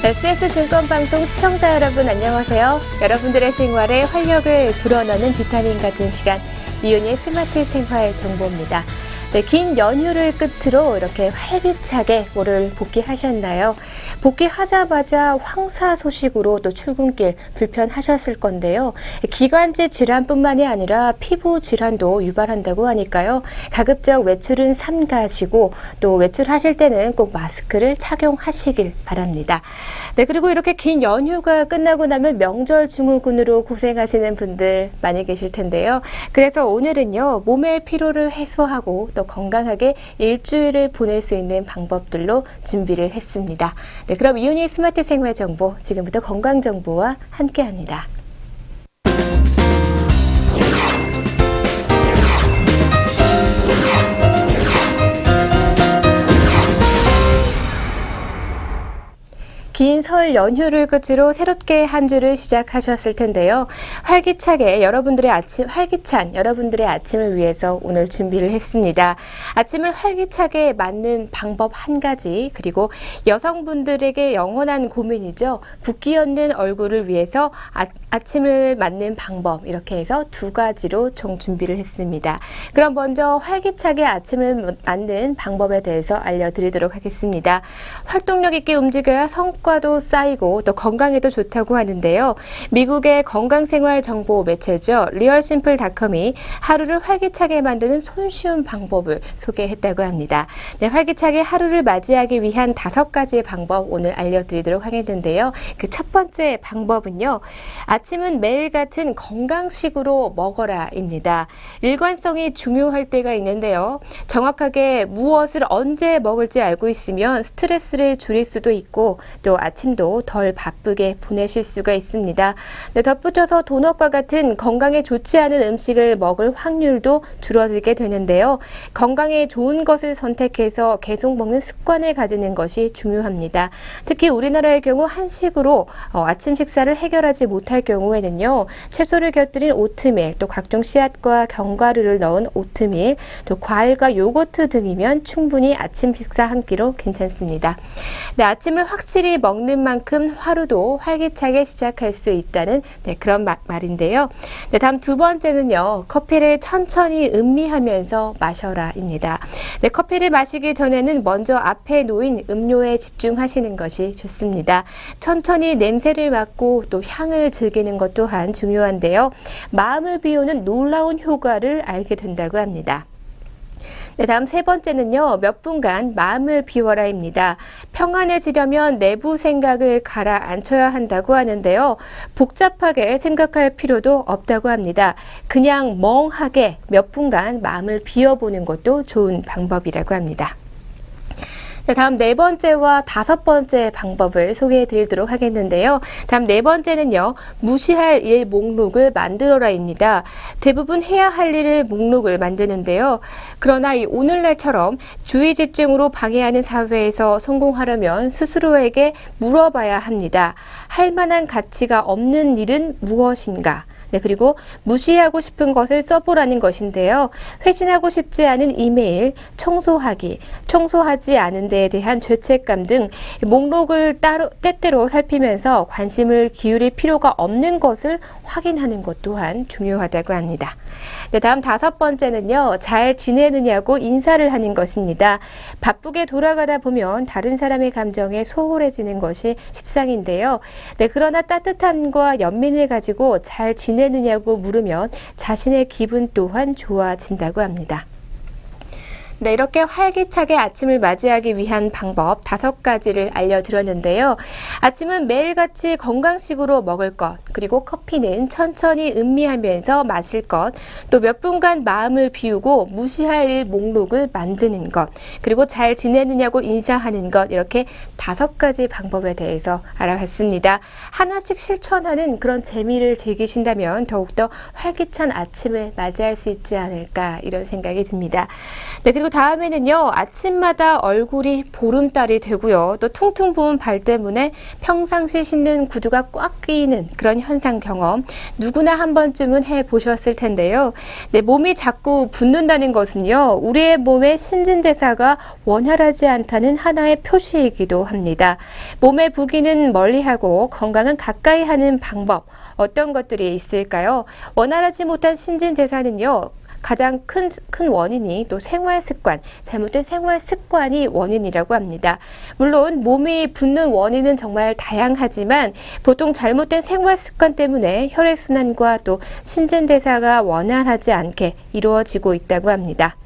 SS증권방송 시청자 여러분 안녕하세요. 여러분들의 생활에 활력을 불어넣는 비타민 같은 시간, 이윤희의 스마트 생활 정보입니다. 네, 긴 연휴를 끝으로 이렇게 활기차게 월요일 복귀하셨나요? 복귀하자마자 황사 소식으로 또 출근길 불편하셨을 건데요. 기관지 질환뿐만이 아니라 피부 질환도 유발한다고 하니까요. 가급적 외출은 삼가시고 또 외출하실 때는 꼭 마스크를 착용하시길 바랍니다. 네, 그리고 이렇게 긴 연휴가 끝나고 나면 명절 증후군으로 고생하시는 분들 많이 계실 텐데요. 그래서 오늘은요, 몸의 피로를 해소하고 또 건강하게 일주일을 보낼 수 있는 방법들로 준비를 했습니다. 네, 그럼 이윤희 스마트 생활 정보, 지금부터 건강 정보와 함께합니다. 긴 설 연휴를 끝으로 새롭게 한 주를 시작하셨을 텐데요. 활기찬 여러분들의 아침을 위해서 오늘 준비를 했습니다. 아침을 활기차게 맞는 방법 한 가지, 그리고 여성분들에게 영원한 고민이죠. 붓기 없는 얼굴을 위해서 아침을 맞는 방법, 이렇게 해서 두 가지로 총 준비를 했습니다. 그럼 먼저 활기차게 아침을 맞는 방법에 대해서 알려드리도록 하겠습니다. 활동력 있게 움직여야 성과도 쌓이고 또 건강에도 좋다고 하는데요. 미국의 건강생활 정보 매체죠. 리얼심플닷컴이 하루를 활기차게 만드는 손쉬운 방법을 소개했다고 합니다. 네, 활기차게 하루를 맞이하기 위한 5가지의 방법 오늘 알려드리도록 하겠는데요. 그 첫 번째 방법은요. 아침은 매일 같은 건강식으로 먹어라입니다. 일관성이 중요할 때가 있는데요. 정확하게 무엇을 언제 먹을지 알고 있으면 스트레스를 줄일 수도 있고 또 아침도 덜 바쁘게 보내실 수가 있습니다. 네, 덧붙여서 도넛과 같은 건강에 좋지 않은 음식을 먹을 확률도 줄어들게 되는데요. 건강에 좋은 것을 선택해서 계속 먹는 습관을 가지는 것이 중요합니다. 특히 우리나라의 경우 한식으로 아침 식사를 해결하지 못할 경우에는요. 채소를 곁들인 오트밀, 또 각종 씨앗과 견과류를 넣은 오트밀, 또 과일과 요거트 등이면 충분히 아침 식사 한 끼로 괜찮습니다. 네, 아침을 확실히 먹는 만큼 하루도 활기차게 시작할 수 있다는 그런 말인데요. 네, 다음 두 번째는요. 커피를 천천히 음미하면서 마셔라입니다. 네, 커피를 마시기 전에는 먼저 앞에 놓인 음료에 집중하시는 것이 좋습니다. 천천히 냄새를 맡고 또 향을 즐기는 것 또한 중요한데요. 마음을 비우는 놀라운 효과를 알게 된다고 합니다. 네, 다음 세 번째는요. 몇 분간 마음을 비워라입니다. 평안해지려면 내부 생각을 가라앉혀야 한다고 하는데요. 복잡하게 생각할 필요도 없다고 합니다. 그냥 멍하게 몇 분간 마음을 비워보는 것도 좋은 방법이라고 합니다. 네, 다음 4번째와 5번째 방법을 소개해 드리도록 하겠는데요. 다음 4번째는요. 무시할 일 목록을 만들어라입니다. 대부분 해야 할 일을 목록을 만드는데요. 그러나 오늘날처럼 주의 집중으로 방해하는 사회에서 성공하려면 스스로에게 물어봐야 합니다. 할 만한 가치가 없는 일은 무엇인가? 네, 그리고 무시하고 싶은 것을 써보라는 것인데요. 회신하고 싶지 않은 이메일, 청소하지 않은 데에 대한 죄책감 등 목록을 때때로 살피면서 관심을 기울일 필요가 없는 것을 확인하는 것 또한 중요하다고 합니다. 네, 다음 5번째는요. 잘 지내느냐고 인사를 하는 것입니다. 바쁘게 돌아가다 보면 다른 사람의 감정에 소홀해지는 것이 십상인데요. 네, 그러나 따뜻함과 연민을 가지고 잘 지내느냐고 물으면 자신의 기분 또한 좋아진다고 합니다. 네, 이렇게 활기차게 아침을 맞이하기 위한 방법 5가지를 알려드렸는데요. 아침은 매일같이 건강식으로 먹을 것, 그리고 커피는 천천히 음미하면서 마실 것, 또 몇 분간 마음을 비우고 무시할 일 목록을 만드는 것, 그리고 잘 지내느냐고 인사하는 것, 이렇게 5가지 방법에 대해서 알아봤습니다. 하나씩 실천하는 그런 재미를 즐기신다면 더욱더 활기찬 아침을 맞이할 수 있지 않을까 이런 생각이 듭니다. 네, 그리고 그리고 다음에는요, 아침마다 얼굴이 보름달이 되고요. 또 퉁퉁 부은 발 때문에 평상시 신는 구두가 꽉 끼이는 그런 현상 경험 누구나 한 번쯤은 해보셨을 텐데요. 네, 몸이 자꾸 붓는다는 것은요, 우리의 몸의 신진대사가 원활하지 않다는 하나의 표시이기도 합니다. 몸의 부기는 멀리하고 건강은 가까이 하는 방법, 어떤 것들이 있을까요? 원활하지 못한 신진대사는요, 가장 큰 원인이 또 생활 습관, 잘못된 생활 습관이 원인이라고 합니다. 물론 몸이 붓는 원인은 정말 다양하지만 보통 잘못된 생활 습관 때문에 혈액순환과 또 신진대사가 원활하지 않게 이루어지고 있다고 합니다.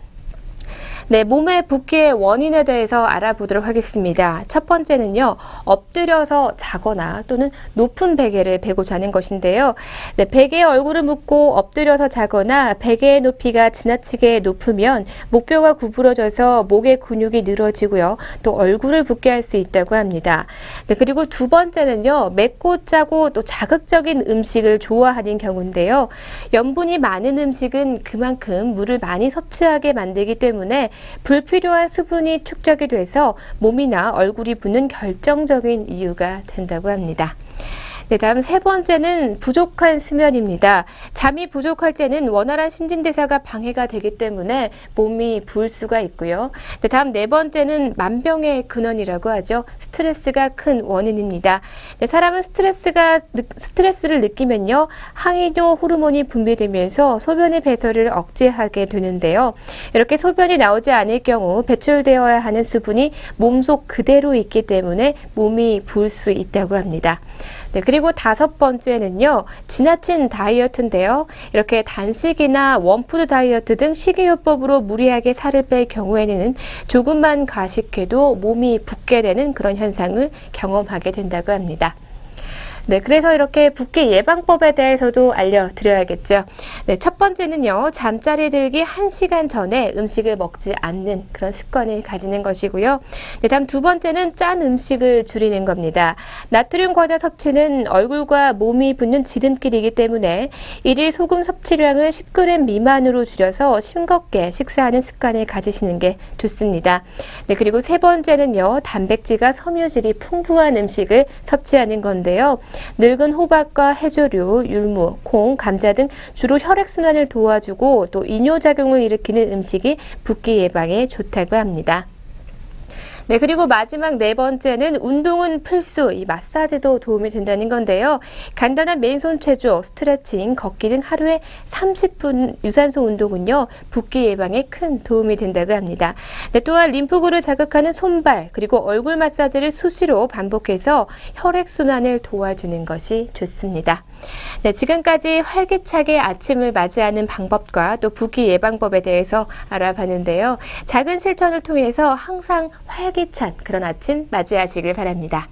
네, 몸의 붓기의 원인에 대해서 알아보도록 하겠습니다. 첫 번째는요, 엎드려서 자거나 또는 높은 베개를 베고 자는 것인데요. 네, 베개에 얼굴을 묻고 엎드려서 자거나 베개의 높이가 지나치게 높으면 목뼈가 구부러져서 목의 근육이 늘어지고요. 또 얼굴을 붓게 할 수 있다고 합니다. 네, 그리고 두 번째는요, 맵고 짜고 또 자극적인 음식을 좋아하는 경우인데요. 염분이 많은 음식은 그만큼 물을 많이 섭취하게 만들기 때문에 불필요한 수분이 축적이 돼서 몸이나 얼굴이 붓는 결정적인 이유가 된다고 합니다. 네, 다음 세 번째는 부족한 수면입니다. 잠이 부족할 때는 원활한 신진대사가 방해가 되기 때문에 몸이 부을 수가 있고요. 네, 다음 네 번째는 만병의 근원이라고 하죠. 스트레스가 큰 원인입니다. 네, 사람은 스트레스를 느끼면요, 항이뇨 호르몬이 분비되면서 소변의 배설을 억제하게 되는데요. 이렇게 소변이 나오지 않을 경우 배출되어야 하는 수분이 몸속 그대로 있기 때문에 몸이 부을 수 있다고 합니다. 네, 그리고 다섯 번째는요, 지나친 다이어트인데요. 이렇게 단식이나 원푸드 다이어트 등 식이요법으로 무리하게 살을 뺄 경우에는 조금만 과식해도 몸이 붓게 되는 그런 현상을 경험하게 된다고 합니다. 네, 그래서 이렇게 붓기 예방법에 대해서도 알려드려야겠죠. 네, 첫 번째는요, 잠자리 들기 1시간 전에 음식을 먹지 않는 그런 습관을 가지는 것이고요. 네, 다음 두 번째는 짠 음식을 줄이는 겁니다. 나트륨 과다 섭취는 얼굴과 몸이 붓는 지름길이기 때문에 일일 소금 섭취량을 10g 미만으로 줄여서 싱겁게 식사하는 습관을 가지시는 게 좋습니다. 네, 그리고 세 번째는요, 단백질과 섬유질이 풍부한 음식을 섭취하는 건데요. 늙은 호박과 해조류, 율무, 콩, 감자 등 주로 혈액순환을 도와주고 또 이뇨작용을 일으키는 음식이 붓기 예방에 좋다고 합니다. 네, 그리고 마지막 네 번째는 운동은 필수, 이 마사지도 도움이 된다는 건데요. 간단한 맨손 체조, 스트레칭, 걷기 등 하루에 30분 유산소 운동은요, 붓기 예방에 큰 도움이 된다고 합니다. 네, 또한 림프구를 자극하는 손발, 그리고 얼굴 마사지를 수시로 반복해서 혈액순환을 도와주는 것이 좋습니다. 네, 지금까지 활기차게 아침을 맞이하는 방법과 또 붓기 예방법에 대해서 알아봤는데요. 작은 실천을 통해서 항상 활기찬 그런 아침 맞이하시길 바랍니다.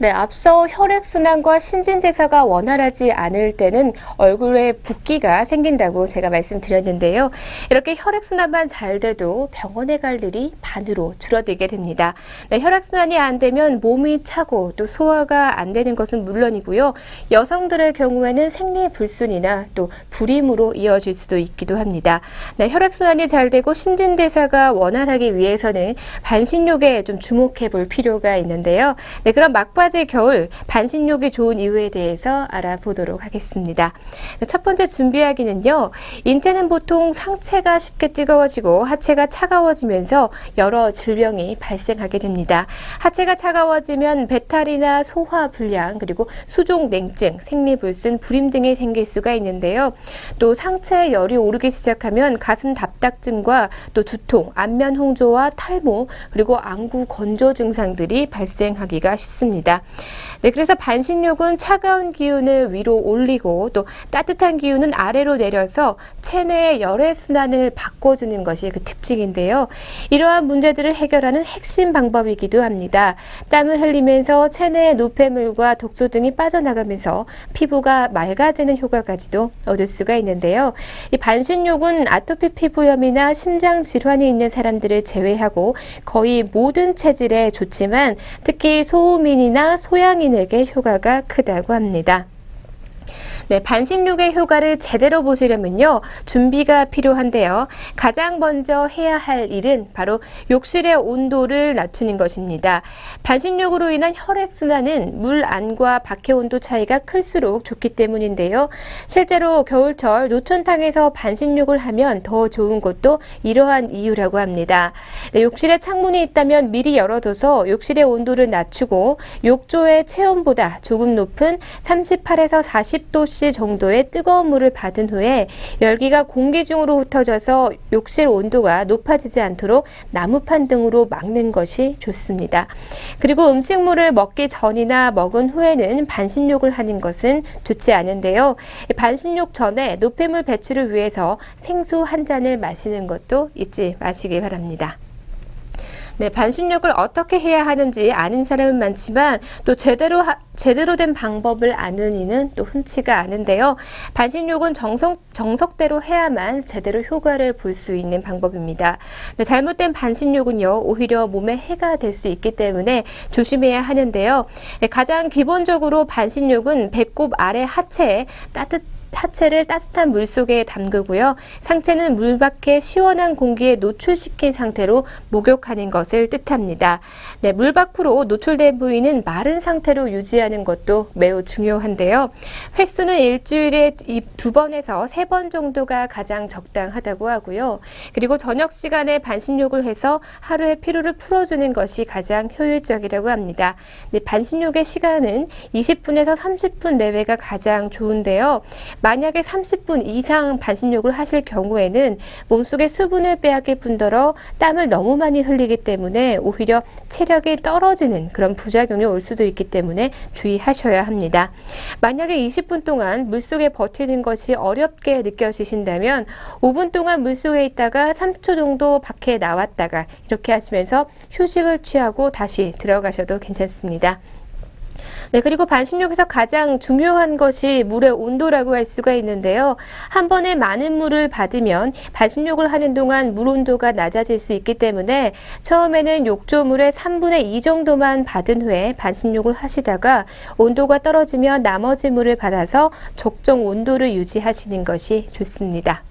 네, 앞서 혈액순환과 신진대사가 원활하지 않을 때는 얼굴에 붓기가 생긴다고 제가 말씀드렸는데요. 이렇게 혈액순환만 잘 돼도 병원에 갈 일이 반으로 줄어들게 됩니다. 네, 혈액순환이 안 되면 몸이 차고 또 소화가 안 되는 것은 물론이고요. 여성들의 경우에는 생리불순이나 또 불임으로 이어질 수도 있기도 합니다. 네, 혈액순환이 잘 되고 신진대사가 원활하기 위해서는 반신욕에 좀 주목해 볼 필요가 있는데요. 네, 그럼 막바지 늦가지 겨울 반신욕이 좋은 이유에 대해서 알아보도록 하겠습니다. 첫 번째 준비하기는요. 인체는 보통 상체가 쉽게 뜨거워지고 하체가 차가워지면서 여러 질병이 발생하게 됩니다. 하체가 차가워지면 배탈이나 소화불량, 그리고 수족냉증, 생리불순, 불임 등이 생길 수가 있는데요. 또 상체에 열이 오르기 시작하면 가슴 답답증과 또 두통, 안면 홍조와 탈모, 그리고 안구 건조 증상들이 발생하기가 쉽습니다. 네, 그래서 반신욕은 차가운 기운을 위로 올리고 또 따뜻한 기운은 아래로 내려서 체내의 열의 순환을 바꿔주는 것이 그 특징인데요. 이러한 문제들을 해결하는 핵심 방법이기도 합니다. 땀을 흘리면서 체내의 노폐물과 독소 등이 빠져나가면서 피부가 맑아지는 효과까지도 얻을 수가 있는데요. 이 반신욕은 아토피 피부염이나 심장 질환이 있는 사람들을 제외하고 거의 모든 체질에 좋지만 특히 소음인이나 소양인에게 효과가 크다고 합니다. 네, 반신욕의 효과를 제대로 보시려면요. 준비가 필요한데요. 가장 먼저 해야 할 일은 바로 욕실의 온도를 낮추는 것입니다. 반신욕으로 인한 혈액순환은 물 안과 밖의 온도 차이가 클수록 좋기 때문인데요. 실제로 겨울철 노천탕에서 반신욕을 하면 더 좋은 것도 이러한 이유라고 합니다. 네, 욕실에 창문이 있다면 미리 열어둬서 욕실의 온도를 낮추고 욕조의 체온보다 조금 높은 38에서 40도씨 정도의 뜨거운 물을 받은 후에 열기가 공기 중으로 흩어져서 욕실 온도가 높아지지 않도록 나무판 등으로 막는 것이 좋습니다. 그리고 음식물을 먹기 전이나 먹은 후에는 반신욕을 하는 것은 좋지 않은데요. 반신욕 전에 노폐물 배출을 위해서 생수 한 잔을 마시는 것도 잊지 마시기 바랍니다. 네, 반신욕을 어떻게 해야 하는지 아는 사람은 많지만 또 제대로 된 방법을 아는 이는 또 흔치가 않은데요. 반신욕은 정석대로 해야만 제대로 효과를 볼 수 있는 방법입니다. 네, 잘못된 반신욕은요, 오히려 몸에 해가 될 수 있기 때문에 조심해야 하는데요. 네, 가장 기본적으로 반신욕은 배꼽 아래 하체를 따뜻한 물 속에 담그고요. 상체는 물 밖에 시원한 공기에 노출시킨 상태로 목욕하는 것을 뜻합니다. 네, 물 밖으로 노출된 부위는 마른 상태로 유지하는 것도 매우 중요한데요. 횟수는 일주일에 2번에서 3번 정도가 가장 적당하다고 하고요. 그리고 저녁 시간에 반신욕을 해서 하루의 피로를 풀어주는 것이 가장 효율적이라고 합니다. 네, 반신욕의 시간은 20분에서 30분 내외가 가장 좋은데요. 만약에 30분 이상 반신욕을 하실 경우에는 몸속에 수분을 빼앗길 뿐더러 땀을 너무 많이 흘리기 때문에 오히려 체력이 떨어지는 그런 부작용이 올 수도 있기 때문에 주의하셔야 합니다. 만약에 20분 동안 물속에 버티는 것이 어렵게 느껴지신다면 5분 동안 물속에 있다가 3초 정도 밖에 나왔다가 이렇게 하시면서 휴식을 취하고 다시 들어가셔도 괜찮습니다. 네, 그리고 반신욕에서 가장 중요한 것이 물의 온도라고 할 수가 있는데요. 한 번에 많은 물을 받으면 반신욕을 하는 동안 물 온도가 낮아질 수 있기 때문에 처음에는 욕조물의 3분의 2 정도만 받은 후에 반신욕을 하시다가 온도가 떨어지면 나머지 물을 받아서 적정 온도를 유지하시는 것이 좋습니다.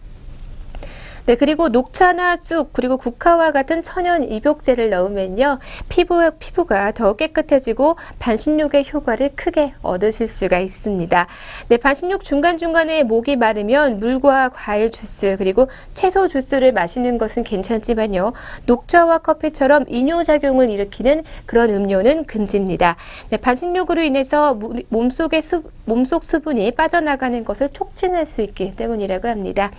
네, 그리고 녹차나 쑥, 그리고 국화와 같은 천연 입욕제를 넣으면요. 피부가 더 깨끗해지고 반신욕의 효과를 크게 얻으실 수가 있습니다. 네, 반신욕 중간중간에 목이 마르면 물과 과일 주스, 그리고 채소 주스를 마시는 것은 괜찮지만요. 녹차와 커피처럼 이뇨작용을 일으키는 그런 음료는 금지입니다. 네, 반신욕으로 인해서 몸속 수분이 빠져나가는 것을 촉진할 수 있기 때문이라고 합니다.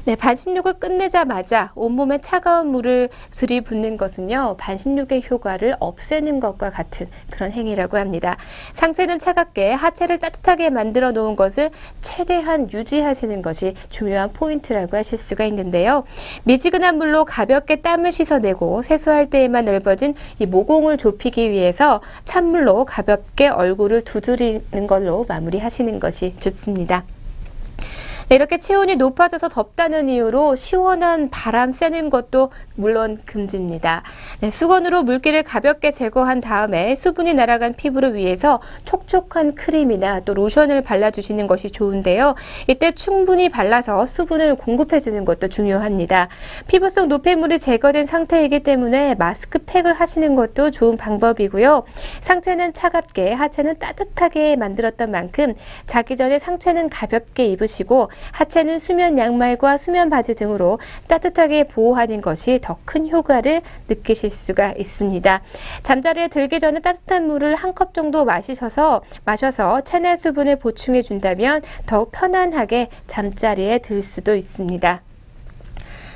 네, 반신욕을 끝내자마자 온몸에 차가운 물을 들이붓는 것은요, 반신욕의 효과를 없애는 것과 같은 그런 행위라고 합니다. 상체는 차갑게 하체를 따뜻하게 만들어 놓은 것을 최대한 유지하시는 것이 중요한 포인트라고 하실 수가 있는데요. 미지근한 물로 가볍게 땀을 씻어내고 세수할 때에만 넓어진 이 모공을 좁히기 위해서 찬물로 가볍게 얼굴을 두드리는 걸로 마무리하시는 것이 좋습니다. 네, 이렇게 체온이 높아져서 덥다는 이유로 시원한 바람 쐬는 것도 물론 금지입니다. 네, 수건으로 물기를 가볍게 제거한 다음에 수분이 날아간 피부를 위해서 촉촉한 크림이나 또 로션을 발라주시는 것이 좋은데요. 이때 충분히 발라서 수분을 공급해주는 것도 중요합니다. 피부 속 노폐물이 제거된 상태이기 때문에 마스크팩을 하시는 것도 좋은 방법이고요. 상체는 차갑게, 하체는 따뜻하게 만들었던 만큼 자기 전에 상체는 가볍게 입으시고 하체는 수면 양말과 수면 바지 등으로 따뜻하게 보호하는 것이 더 큰 효과를 느끼실 수가 있습니다. 잠자리에 들기 전에 따뜻한 물을 한 컵 정도 마셔서 체내 수분을 보충해 준다면 더욱 편안하게 잠자리에 들 수도 있습니다.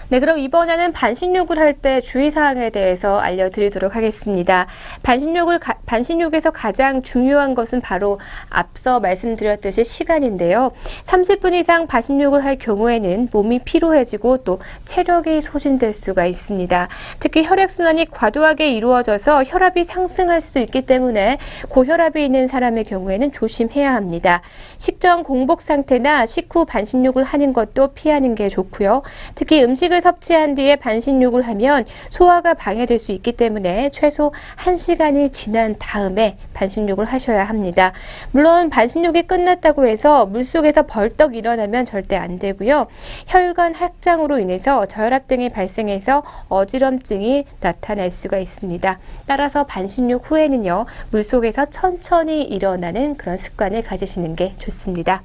네, 그럼 이번에는 반신욕을 할 때 주의사항에 대해서 알려드리도록 하겠습니다. 반신욕에서 가장 중요한 것은 바로 앞서 말씀드렸듯이 시간인데요. 30분 이상 반신욕을 할 경우에는 몸이 피로해지고 또 체력이 소진될 수가 있습니다. 특히 혈액순환이 과도하게 이루어져서 혈압이 상승할 수 있기 때문에 고혈압이 있는 사람의 경우에는 조심해야 합니다. 식전 공복 상태나 식후 반신욕을 하는 것도 피하는 게 좋고요. 특히 음식을 섭취한 뒤에 반신욕을 하면 소화가 방해될 수 있기 때문에 최소 1시간이 지난 다음에 반신욕을 하셔야 합니다. 물론 반신욕이 끝났다고 해서 물속에서 벌떡 일어나면 절대 안 되고요. 혈관 확장으로 인해서 저혈압 등이 발생해서 어지럼증이 나타날 수가 있습니다. 따라서 반신욕 후에는요, 물속에서 천천히 일어나는 그런 습관을 가지시는 게 좋습니다.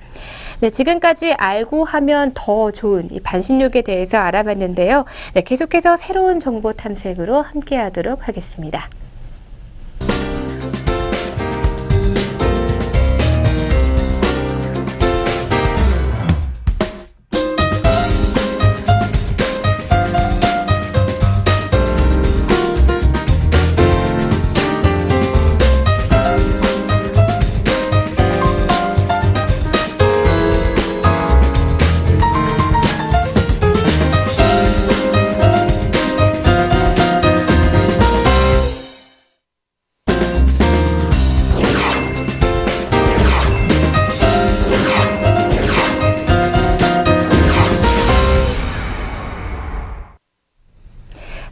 네, 지금까지 알고 하면 더 좋은 이 반신욕에 대해서 알아봤는데요. 네, 계속해서 새로운 정보 탐색으로 함께 하도록 하겠습니다.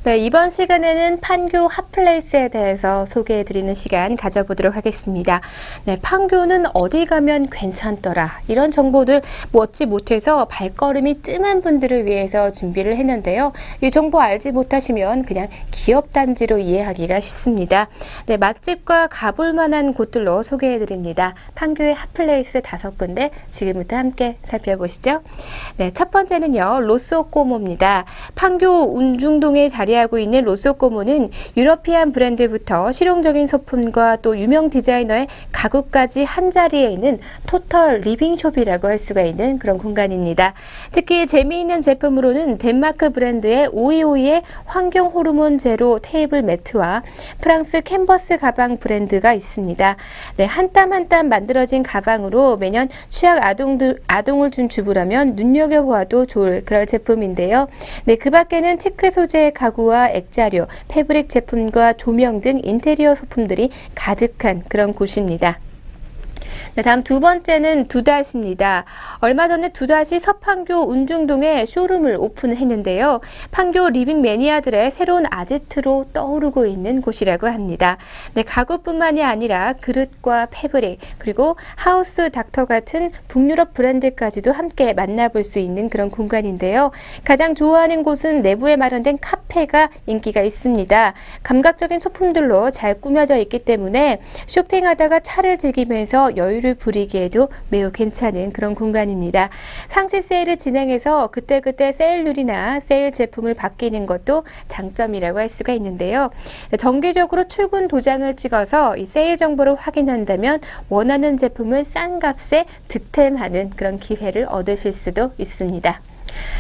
네, 이번 시간에는 판교 핫플레이스에 대해서 소개해드리는 시간 가져보도록 하겠습니다. 네, 판교는 어디 가면 괜찮더라, 이런 정보들 얻지 못해서 발걸음이 뜸한 분들을 위해서 준비를 했는데요. 이 정보 알지 못하시면 그냥 기업단지로 이해하기가 쉽습니다. 네, 맛집과 가볼 만한 곳들로 소개해드립니다. 판교의 핫플레이스 5군데 지금부터 함께 살펴보시죠. 네, 첫 번째는요, 로쏘꼬모입니다. 판교 운중동에 자리하고 있는 로쏘꼬모는 유러피안 브랜드부터 실용적인 소품과 또 유명 디자이너의 가구까지 한자리에 있는 토털 리빙숍이라고 할 수가 있는 그런 공간입니다. 특히 재미있는 제품으로는 덴마크 브랜드의 오이오이의 환경 호르몬 제로 테이블 매트와 프랑스 캔버스 가방 브랜드가 있습니다. 네, 한 땀 한 땀 만들어진 가방으로 매년 취약 아동을 준 주부라면 눈여겨보아도 좋을 그럴 제품인데요. 네, 그 밖에는 티크 소재의 가구와 액자료, 패브릭 제품과 조명 등 인테리어 소품들이 가득한 그런 곳입니다. 네, 다음 두 번째는 두닷입니다. 얼마 전에 두닷이 서판교 운중동에 쇼룸을 오픈했는데요. 판교 리빙 매니아들의 새로운 아지트로 떠오르고 있는 곳이라고 합니다. 네, 가구뿐만이 아니라 그릇과 패브릭, 그리고 하우스 닥터 같은 북유럽 브랜드까지도 함께 만나볼 수 있는 그런 공간인데요. 가장 좋아하는 곳은 내부에 마련된 카페가 인기가 있습니다. 감각적인 소품들로 잘 꾸며져 있기 때문에 쇼핑하다가 차를 즐기면서 여유를 부리기에도 매우 괜찮은 그런 공간입니다. 상시 세일을 진행해서 그때그때 세일률이나 세일 제품을 바뀌는 것도 장점이라고 할 수가 있는데요. 정기적으로 출근 도장을 찍어서 이 세일 정보를 확인한다면 원하는 제품을 싼 값에 득템하는 그런 기회를 얻으실 수도 있습니다.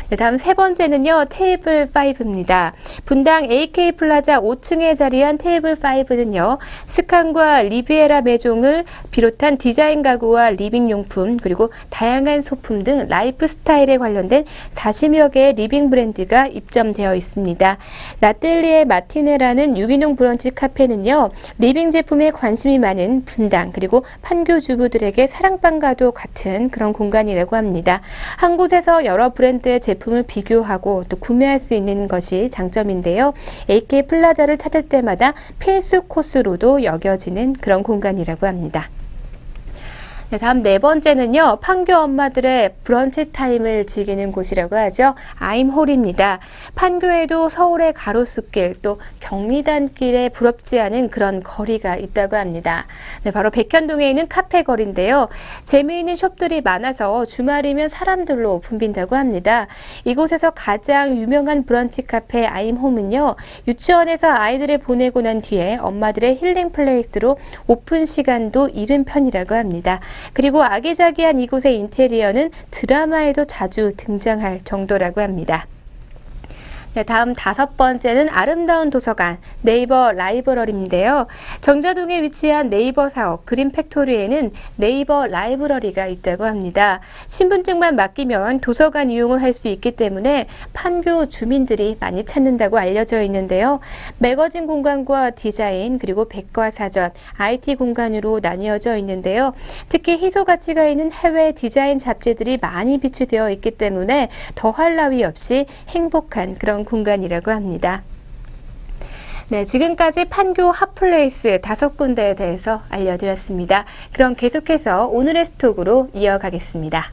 네, 다음 세 번째는요, 테이블 5입니다. 분당 AK 플라자 5층에 자리한 테이블 5는요, 스칸과 리비에라 매종을 비롯한 디자인 가구와 리빙용품, 그리고 다양한 소품 등 라이프 스타일에 관련된 40여 개의 리빙 브랜드가 입점되어 있습니다. 라텔리에 마티네라는 유기농 브런치 카페는요, 리빙 제품에 관심이 많은 분당, 그리고 판교 주부들에게 사랑방과도 같은 그런 공간이라고 합니다. 한 곳에서 여러 브랜드의 제품을 비교하고 또 구매할 수 있는 것이 장점인데요. AK 플라자를 찾을 때마다 필수 코스로도 여겨지는 그런 공간이라고 합니다. 네, 다음 네 번째는요, 판교 엄마들의 브런치 타임을 즐기는 곳이라고 하죠. 아임홀입니다. 판교에도 서울의 가로수길 또 경리단길에 부럽지 않은 그런 거리가 있다고 합니다. 네, 바로 백현동에 있는 카페 거리인데요. 재미있는 숍들이 많아서 주말이면 사람들로 붐빈다고 합니다. 이곳에서 가장 유명한 브런치 카페 아임홈은요, 유치원에서 아이들을 보내고 난 뒤에 엄마들의 힐링 플레이스로 오픈 시간도 이른 편이라고 합니다. 그리고 아기자기한 이곳의 인테리어는 드라마에도 자주 등장할 정도라고 합니다. 네, 다음 다섯 번째는 아름다운 도서관 네이버 라이브러리인데요. 정자동에 위치한 네이버 사업 그린팩토리에는 네이버 라이브러리가 있다고 합니다. 신분증만 맡기면 도서관 이용을 할 수 있기 때문에 판교 주민들이 많이 찾는다고 알려져 있는데요. 매거진 공간과 디자인 그리고 백과사전, IT 공간으로 나뉘어져 있는데요. 특히 희소 가치가 있는 해외 디자인 잡지들이 많이 비치되어 있기 때문에 더할 나위 없이 행복한 그런 공간이라고 합니다. 네, 지금까지 판교 핫플레이스 5군데에 대해서 알려드렸습니다. 그럼 계속해서 오늘의 스톡으로 이어가겠습니다.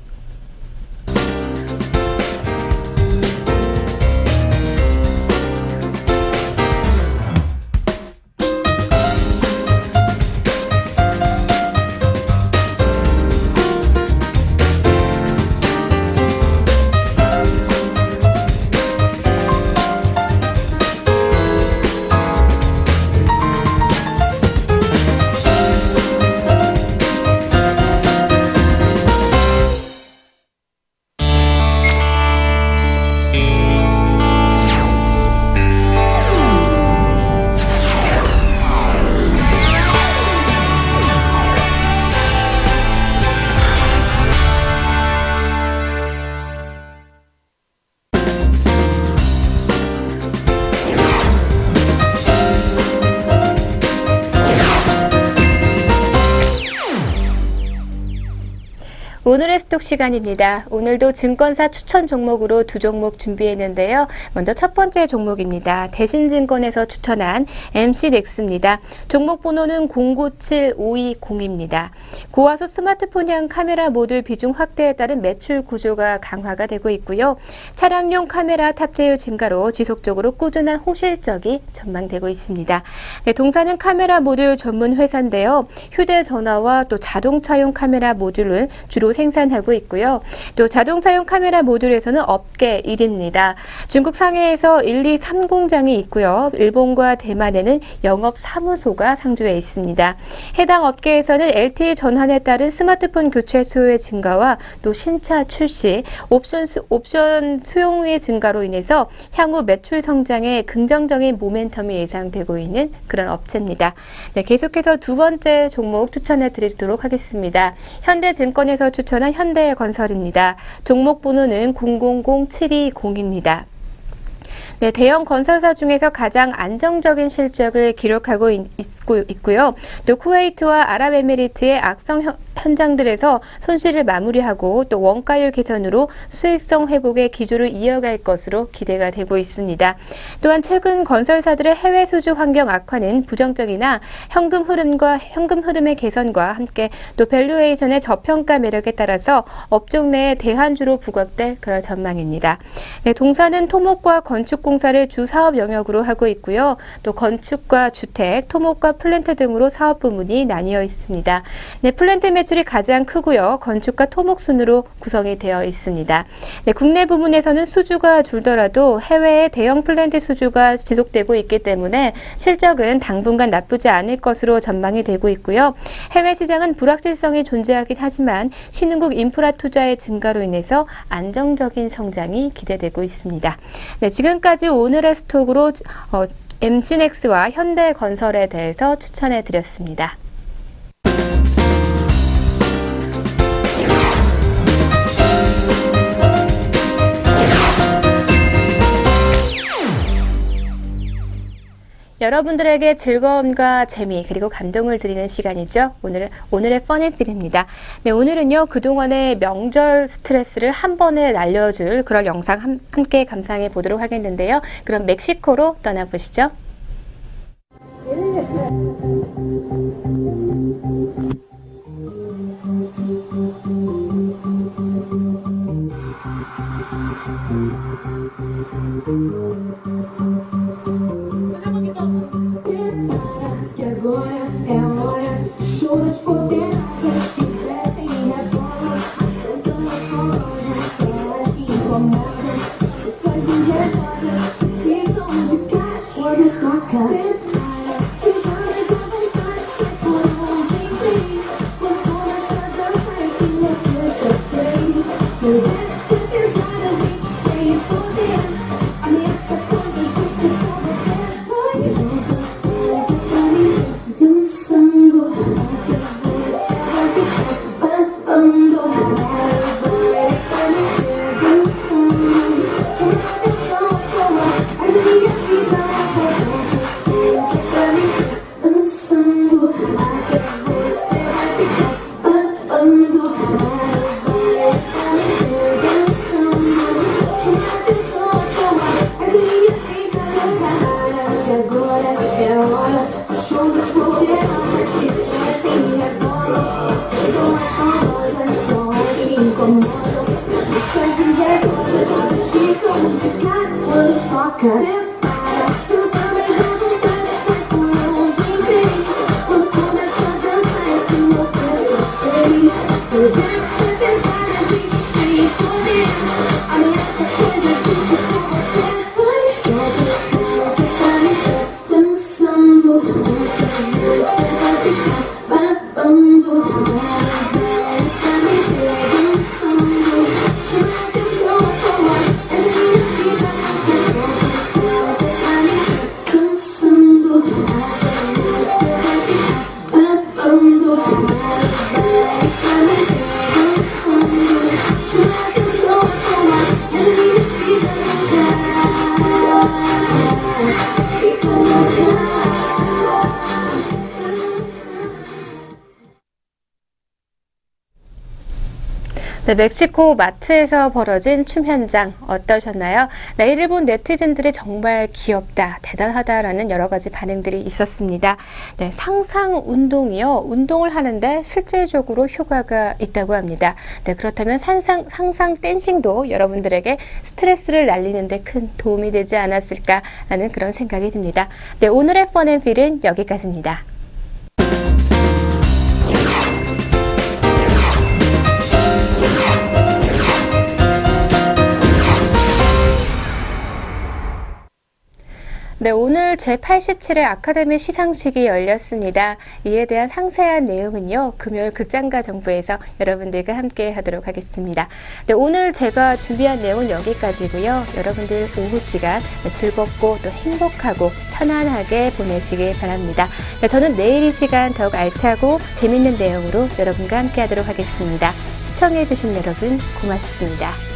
오늘의 스톡 시간입니다. 오늘도 증권사 추천 종목으로 두 종목 준비했는데요. 먼저 첫 번째 종목입니다. 대신증권에서 추천한 MC넥스입니다. 종목 번호는 097520입니다. 고화소 스마트폰형 카메라 모듈 비중 확대에 따른 매출 구조가 강화가 되고 있고요. 차량용 카메라 탑재율 증가로 지속적으로 꾸준한 호실적이 전망되고 있습니다. 네, 동사는 카메라 모듈 전문 회사인데요. 휴대전화와 또 자동차용 카메라 모듈을 주로 생산하고 있고요. 또 자동차용 카메라 모듈에서는 업계 1위입니다. 중국 상해에서 1, 2, 3공장이 있고요. 일본과 대만에는 영업 사무소가 상주해 있습니다. 해당 업계에서는 LTE 전환에 따른 스마트폰 교체 수요의 증가와 또 신차 출시, 옵션 수용의 증가로 인해서 향후 매출 성장에 긍정적인 모멘텀이 예상되고 있는 그런 업체입니다. 네, 계속해서 두 번째 종목 추천해 드리도록 하겠습니다. 현대증권에서 추천한 현대건설입니다. 종목 번호는 000720입니다. 네, 대형 건설사 중에서 가장 안정적인 실적을 기록하고 있고요. 또 쿠웨이트와 아랍에미리트의 악성 현장들에서 손실을 마무리하고 또 원가율 개선으로 수익성 회복의 기조를 이어갈 것으로 기대가 되고 있습니다. 또한 최근 건설사들의 해외 수주 환경 악화는 부정적이나 현금 흐름의 개선과 함께 또 밸류에이션의 저평가 매력에 따라서 업종 내에 대한주로 부각될 그런 전망입니다. 네, 동사는 토목과 건축 도로공사를 주 사업 영역으로 하고 있고요. 또 건축과 주택, 토목과 플랜트 등으로 사업 부문이 나뉘어 있습니다. 네, 플랜트 매출이 가장 크고요. 건축과 토목 순으로 구성이 되어 있습니다. 네, 국내 부문에서는 수주가 줄더라도 해외의 대형 플랜트 수주가 지속되고 있기 때문에 실적은 당분간 나쁘지 않을 것으로 전망이 되고 있고요. 해외 시장은 불확실성이 존재하긴 하지만 신흥국 인프라 투자의 증가로 인해서 안정적인 성장이 기대되고 있습니다. 네, 지금까지 오늘의 스톡으로 MC넥스와 현대건설에 대해서 추천해 드렸습니다. 여러분들에게 즐거움과 재미 그리고 감동을 드리는 시간이죠. 오늘의 퍼니필입니다. 네, 오늘은요 그동안의 명절 스트레스를 한 번에 날려줄 그런 영상 함께 감상해 보도록 하겠는데요. 그럼 멕시코로 떠나보시죠. 네, 멕시코 마트에서 벌어진 춤 현장 어떠셨나요? 네, 이를 본 네티즌들이 정말 귀엽다, 대단하다라는 여러 가지 반응들이 있었습니다. 네, 상상 운동이요. 운동을 하는데 실질적으로 효과가 있다고 합니다. 네, 그렇다면 상상 댄싱도 여러분들에게 스트레스를 날리는 데 큰 도움이 되지 않았을까라는 그런 생각이 듭니다. 네, 오늘의 펀앤필은 여기까지입니다. 네, 오늘 제87회 아카데미 시상식이 열렸습니다. 이에 대한 상세한 내용은요, 금요일 극장가 정보에서 여러분들과 함께 하도록 하겠습니다. 네, 오늘 제가 준비한 내용은 여기까지고요. 여러분들 오후 시간 즐겁고 또 행복하고 편안하게 보내시길 바랍니다. 네, 저는 내일 이 시간 더욱 알차고 재밌는 내용으로 여러분과 함께 하도록 하겠습니다. 시청해주신 여러분 고맙습니다.